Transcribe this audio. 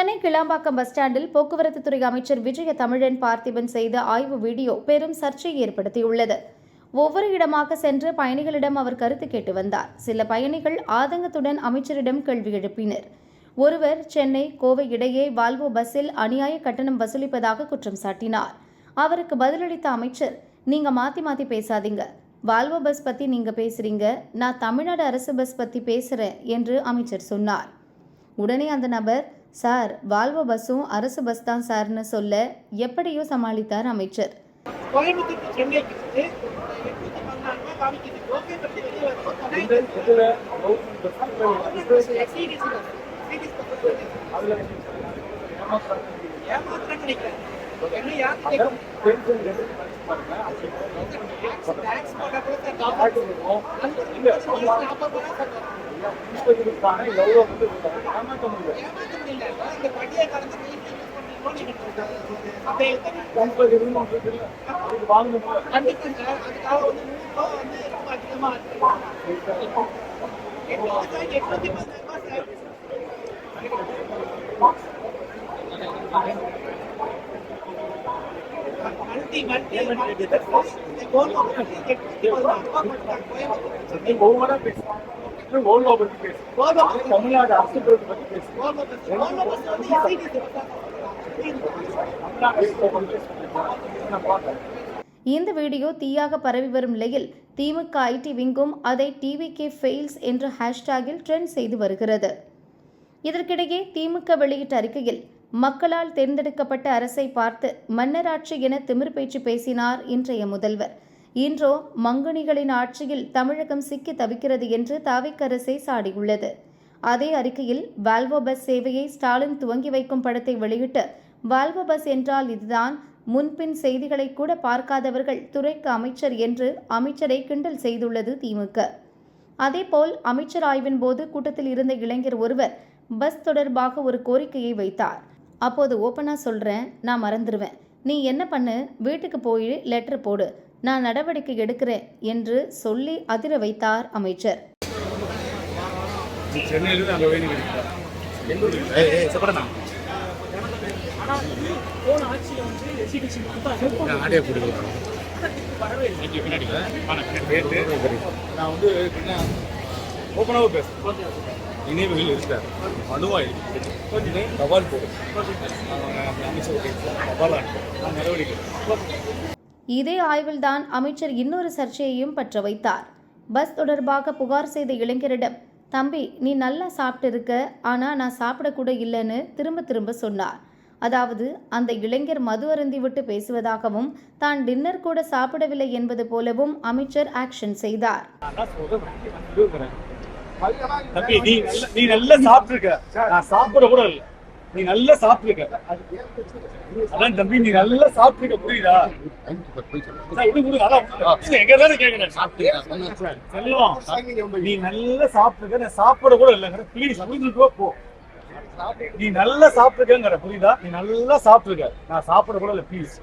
Chennai Kilambakkam bus ஸ்டாண்டில் போக்குவரத்து துறை அமைச்சர் விஜய தமிழன் பார்த்திபன் செய்த ஆய்வு வீடியோ பெரும் சர்ச்சையை ஏற்படுத்தியுள்ளது. ஒவ்வொரு இடமாக சென்று பயணிகளிடம் அவர் கருத்து கேட்டு வந்தார். சில பயணிகள் ஆதங்கத்துடன் அமைச்சரிடம் கேள்வி எழுப்பினர். ஒருவர் சென்னை கோவை இடையே வால்வோ பஸ்ஸில் அநியாய கட்டணம் வசூலிப்பதாக குற்றம் சாட்டினார். அவருக்கு பதிலளித்த அமைச்சர், நீங்க மாத்தி பேசாதீங்க, வால்வோ பஸ் பத்தி நீங்க பேசுறீங்க, நான் தமிழ்நாடு அரசு பஸ் பத்தி பேசுறேன் என்று அமைச்சர் சொன்னார். உடனே அந்த நபர், சார் வால்வோ பஸ்ஸும் அரசு பஸ் தான் சார்னு சொல்ல எப்படியோ சமாளித்தார் அமைச்சர். இந்த வீடியோ தீயாக பரவி வரும் நிலையில் திமுக ஐடி விங்கும் அதை டிவிகே ஃபெயில்ஸ் என்ற ஹேஷ்டேகில் ட்ரெண்ட் செய்து வருகிறது. இதற்கிடையே திமுக வெளியிட்ட அறிக்கையில், மக்களால் தேர்ந்தெடுக்கப்பட்ட அரசை பார்த்து மன்னராட்சி என திமிர் பேச்சு பேசினார் இன்றைய முதல்வர். இன்றோ மங்குனிகளின் ஆட்சியில் தமிழகம் சிக்கி தவிக்கிறது என்று தாவேக அரசை சாடியுள்ளது. அதே அறிக்கையில் வால்வோ பஸ் சேவையை ஸ்டாலின் துவங்கி வைக்கும் படத்தை வெளியிட்டு, வால்வோ பஸ் என்றால் இதுதான், முன்பின் செய்திகளை கூட பார்க்காதவர்கள் துறைக்கு அமைச்சர் என்று அமைச்சரை கிண்டல் செய்துள்ளது திமுக. அதேபோல் அமைச்சர் ஆய்வின் போது கூட்டத்தில் இருந்த இளைஞர் ஒருவர் பஸ் தொடர்பாக ஒரு கோரிக்கையை வைத்தார். அப்போது ஓப்பனா சொல்றேன், நான் மறந்துடுவேன், நீ என்ன பண்ணு, வீட்டுக்கு போய் லெட்டர் போடு, நான் நடவடிக்கை எடுக்கிறேன் என்று சொல்லி அதிர வைத்தார் அமைச்சர். நினைவுகள் இருக்கிறார், மனுவாய் சவால் போடும் நடவடிக்கை. இதே ஆய்வில்தான் அமைச்சர் இன்னொரு சர்ச்சையையும் பற்ற வைத்தார். பஸ் தொடர்பாக புகார் செய்த இளைஞரிடம், தம்பி நீ நல்லா சாப்பிட்டு இருக்க, ஆனா நான் சாப்பிடக்கூட இல்லைன்னு திரும்ப சொன்னார். அதாவது அந்த இளைஞர் மது அருந்தி விட்டு பேசுவதாகவும் தான் டின்னர் கூட சாப்பிடவில்லை என்பது போலவும் அமைச்சர் ஆக்ஷன் செய்தார். தம்பி நீ நல்லா சாப்பிட்டுருக்க, நான் சாப்பிட கூட இல்லை, நீ நல்லா சாப்பிட்டுருக்க, அதான் தம்பி நீ நல்லா சாப்பிட்டுருக்க, புரியுதா? நீ நல்லா சாப்பிட்டுருக்க, நான் சாப்பிட கூட இல்லைங்கிற, ப்ளீஸ் போ. நீ நல்லா சாப்பிட்டுருக்கங்கிற, புரியுதா? நீ நல்லா சாப்பிட்டுருக்க, நான் சாப்பிட கூட இல்லை, ப்ளீஸ்.